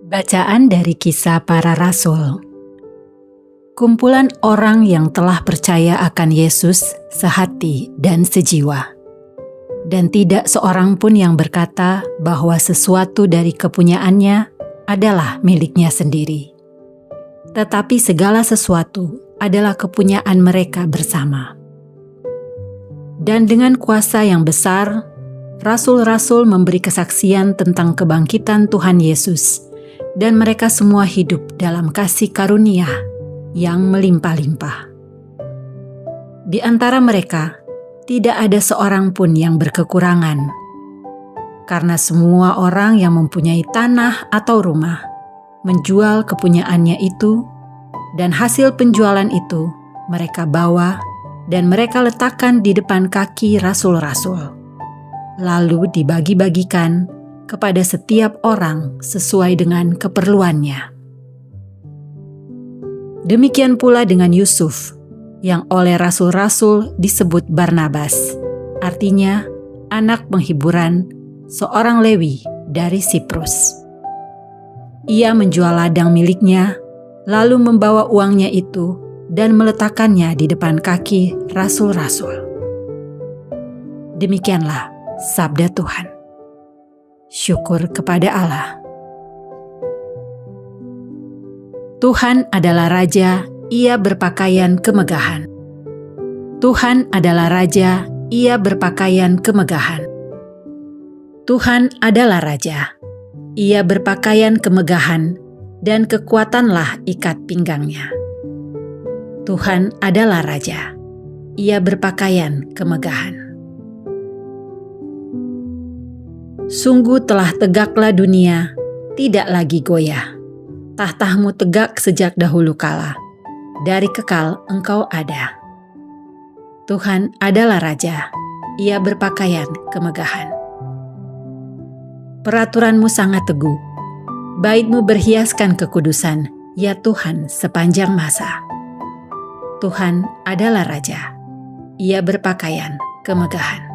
Bacaan dari Kisah Para Rasul. Kumpulan orang yang telah percaya akan Yesus sehati dan sejiwa. Dan tidak seorang pun yang berkata bahwa sesuatu dari kepunyaannya adalah miliknya sendiri. Tetapi segala sesuatu adalah kepunyaan mereka bersama. Dan dengan kuasa yang besar, rasul-rasul memberi kesaksian tentang kebangkitan Tuhan Yesus, dan mereka semua hidup dalam kasih karunia yang melimpah-limpah. Di antara mereka, tidak ada seorang pun yang berkekurangan, karena semua orang yang mempunyai tanah atau rumah menjual kepunyaannya itu, dan hasil penjualan itu mereka bawa dan mereka letakkan di depan kaki rasul-rasul, lalu dibagi-bagikan kepada setiap orang sesuai dengan keperluannya. Demikian pula dengan Yusuf, yang oleh rasul-rasul disebut Barnabas, artinya anak penghiburan, seorang Lewi dari Siprus. Ia menjual ladang miliknya, lalu membawa uangnya itu dan meletakkannya di depan kaki rasul-rasul. Demikianlah sabda Tuhan. Syukur kepada Allah. Tuhan adalah Raja, Ia berpakaian kemegahan. Tuhan adalah Raja, Ia berpakaian kemegahan. Tuhan adalah Raja, Ia berpakaian kemegahan, dan kekuatanlah ikat pinggangnya. Tuhan adalah Raja, Ia berpakaian kemegahan. Sungguh telah tegaklah dunia, tidak lagi goyah. Tahtamu tegak sejak dahulu kala, dari kekal engkau ada. Tuhan adalah Raja, Ia berpakaian kemegahan. Peraturanmu sangat teguh, baitmu berhiaskan kekudusan, ya Tuhan sepanjang masa. Tuhan adalah Raja, Ia berpakaian kemegahan.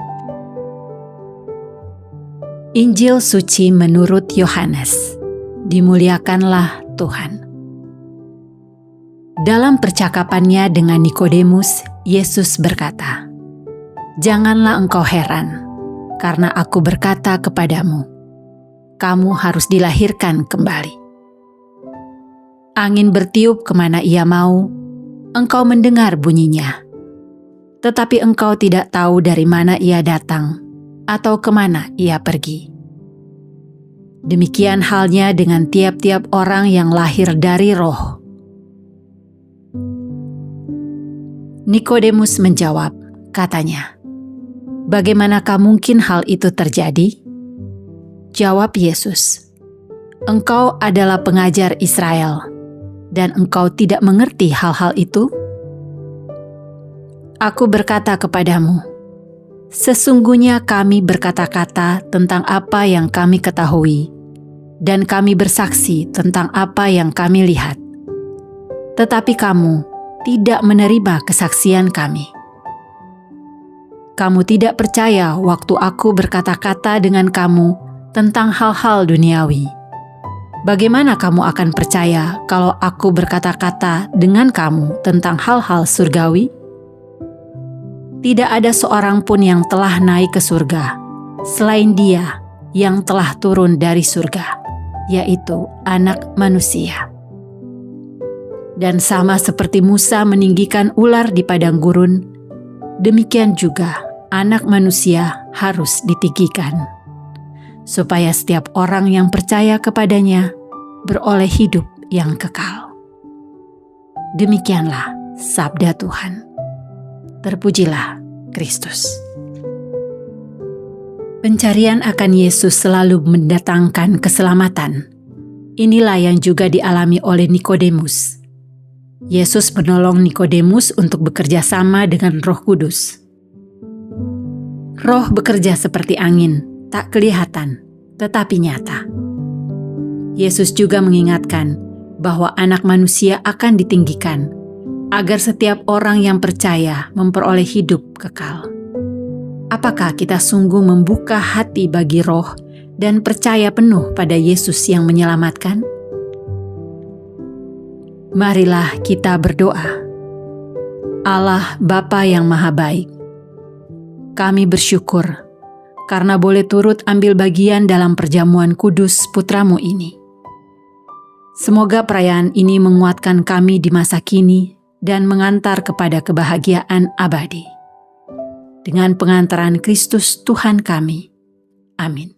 Injil Suci menurut Yohanes. Dimuliakanlah Tuhan. Dalam percakapannya dengan Nikodemus, Yesus berkata, "Janganlah engkau heran, karena aku berkata kepadamu, kamu harus dilahirkan kembali. Angin bertiup kemana ia mau, engkau mendengar bunyinya, tetapi engkau tidak tahu dari mana ia datang atau kemana ia pergi. Demikian halnya dengan tiap-tiap orang yang lahir dari Roh." Nikodemus menjawab, katanya, "Bagaimanakah mungkin hal itu terjadi?" Jawab Yesus, "Engkau adalah pengajar Israel, dan engkau tidak mengerti hal-hal itu? Aku berkata kepadamu, sesungguhnya kami berkata-kata tentang apa yang kami ketahui, dan kami bersaksi tentang apa yang kami lihat. Tetapi kamu tidak menerima kesaksian kami. Kamu tidak percaya waktu aku berkata-kata dengan kamu tentang hal-hal duniawi. Bagaimana kamu akan percaya kalau aku berkata-kata dengan kamu tentang hal-hal surgawi? Tidak ada seorang pun yang telah naik ke surga, selain Dia yang telah turun dari surga, yaitu Anak Manusia. Dan sama seperti Musa meninggikan ular di padang gurun, demikian juga Anak Manusia harus ditinggikan, supaya setiap orang yang percaya kepadanya beroleh hidup yang kekal." Demikianlah sabda Tuhan. Terpujilah Kristus. Pencarian akan Yesus selalu mendatangkan keselamatan. Inilah yang juga dialami oleh Nikodemus. Yesus menolong Nikodemus untuk bekerja sama dengan Roh Kudus. Roh bekerja seperti angin, tak kelihatan, tetapi nyata. Yesus juga mengingatkan bahwa Anak Manusia akan ditinggikan, agar setiap orang yang percaya memperoleh hidup kekal. Apakah kita sungguh membuka hati bagi Roh dan percaya penuh pada Yesus yang menyelamatkan? Marilah kita berdoa. Allah Bapa yang Maha Baik, kami bersyukur karena boleh turut ambil bagian dalam perjamuan kudus Putra-Mu ini. Semoga perayaan ini menguatkan kami di masa kini dan mengantar kepada kebahagiaan abadi. Dengan pengantaran Kristus Tuhan kami. Amin.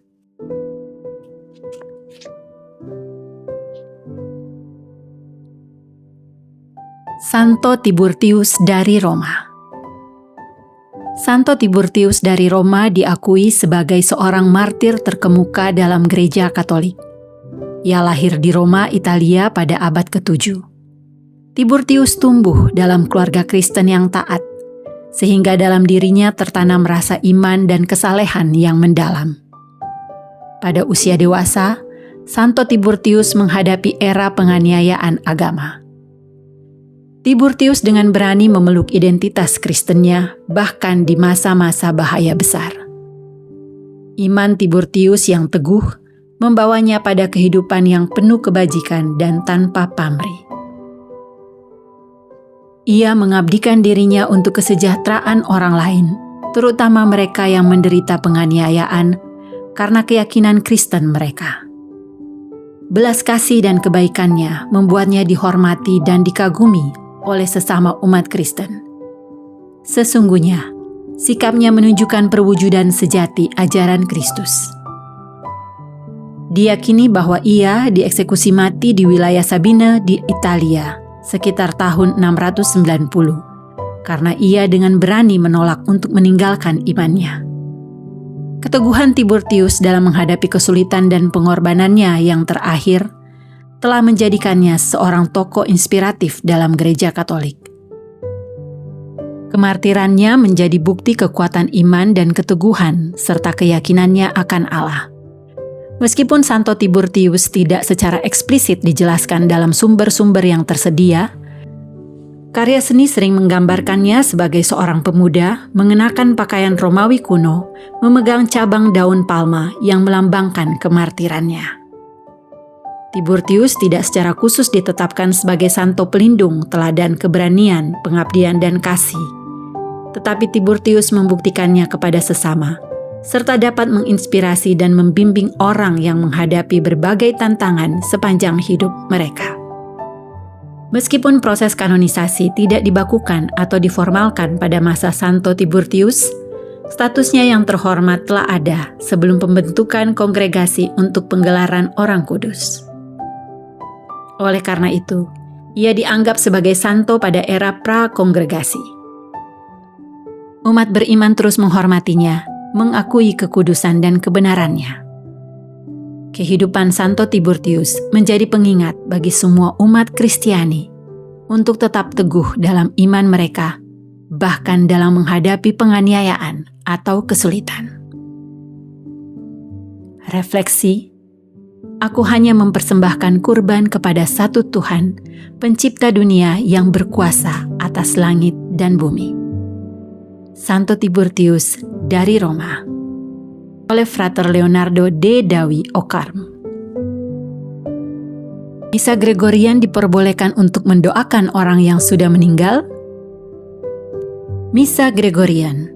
Santo Tiburtius dari Roma. Santo Tiburtius dari Roma diakui sebagai seorang martir terkemuka dalam gereja Katolik. Ia lahir di Roma, Italia pada abad ke-7. Tiburtius tumbuh dalam keluarga Kristen yang taat, sehingga dalam dirinya tertanam rasa iman dan kesalehan yang mendalam. Pada usia dewasa, Santo Tiburtius menghadapi era penganiayaan agama. Tiburtius dengan berani memeluk identitas Kristennya bahkan di masa-masa bahaya besar. Iman Tiburtius yang teguh membawanya pada kehidupan yang penuh kebajikan dan tanpa pamrih. Ia mengabdikan dirinya untuk kesejahteraan orang lain, terutama mereka yang menderita penganiayaan karena keyakinan Kristen mereka. Belas kasih dan kebaikannya membuatnya dihormati dan dikagumi oleh sesama umat Kristen. Sesungguhnya, sikapnya menunjukkan perwujudan sejati ajaran Kristus. Diyakini bahwa ia dieksekusi mati di wilayah Sabine di Italia sekitar tahun 690, karena ia dengan berani menolak untuk meninggalkan imannya. Keteguhan Tiburtius dalam menghadapi kesulitan dan pengorbanannya yang terakhir telah menjadikannya seorang tokoh inspiratif dalam gereja Katolik. Kemartirannya menjadi bukti kekuatan iman dan keteguhan serta keyakinannya akan Allah. Meskipun Santo Tiburtius tidak secara eksplisit dijelaskan dalam sumber-sumber yang tersedia, karya seni sering menggambarkannya sebagai seorang pemuda mengenakan pakaian Romawi kuno, memegang cabang daun palma yang melambangkan kemartirannya. Tiburtius tidak secara khusus ditetapkan sebagai santo pelindung, teladan keberanian, pengabdian, dan kasih. Tetapi Tiburtius membuktikannya kepada sesama, serta dapat menginspirasi dan membimbing orang yang menghadapi berbagai tantangan sepanjang hidup mereka. Meskipun proses kanonisasi tidak dibakukan atau diformalkan pada masa Santo Tiburtius, statusnya yang terhormat telah ada sebelum pembentukan kongregasi untuk penggelaran Orang Kudus. Oleh karena itu, ia dianggap sebagai santo pada era pra-kongregasi. Umat beriman terus menghormatinya, mengakui kekudusan dan kebenarannya. Kehidupan Santo Tiburtius menjadi pengingat bagi semua umat Kristiani untuk tetap teguh dalam iman mereka, bahkan dalam menghadapi penganiayaan atau kesulitan. Refleksi: aku hanya mempersembahkan kurban kepada satu Tuhan, pencipta dunia yang berkuasa atas langit dan bumi. Santo Tiburtius dari Roma. Oleh Frater Leonardo de Davi Ocarm. Misa Gregorian diperbolehkan untuk mendoakan orang yang sudah meninggal. Misa Gregorian.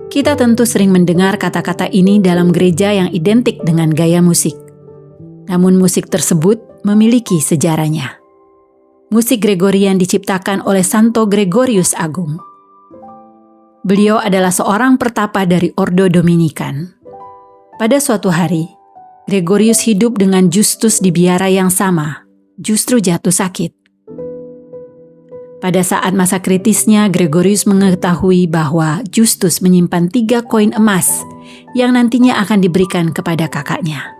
Kita tentu sering mendengar kata-kata ini dalam gereja yang identik dengan gaya musik. Namun musik tersebut memiliki sejarahnya. Musik Gregorian diciptakan oleh Santo Gregorius Agung. Beliau adalah seorang pertapa dari Ordo Dominikan. Pada suatu hari, Gregorius hidup dengan Justus di biara yang sama, justru jatuh sakit. Pada saat masa kritisnya, Gregorius mengetahui bahwa Justus menyimpan 3 koin emas yang nantinya akan diberikan kepada kakaknya.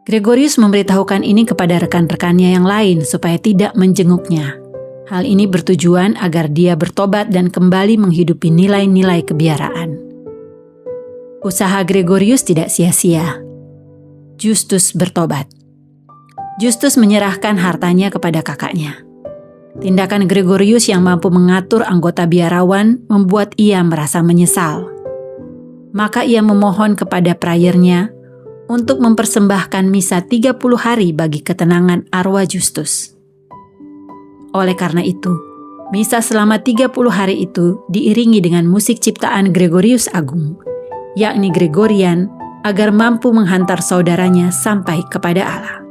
Gregorius memberitahukan ini kepada rekan-rekannya yang lain supaya tidak menjenguknya. Hal ini bertujuan agar dia bertobat dan kembali menghidupi nilai-nilai kebiaraan. Usaha Gregorius tidak sia-sia. Justus bertobat. Justus menyerahkan hartanya kepada kakaknya. Tindakan Gregorius yang mampu mengatur anggota biarawan membuat ia merasa menyesal. Maka ia memohon kepada prayernya untuk mempersembahkan misa 30 hari bagi ketenangan arwah Justus. Oleh karena itu, misa selama 30 hari itu diiringi dengan musik ciptaan Gregorius Agung, yakni Gregorian, agar mampu menghantar saudaranya sampai kepada Allah.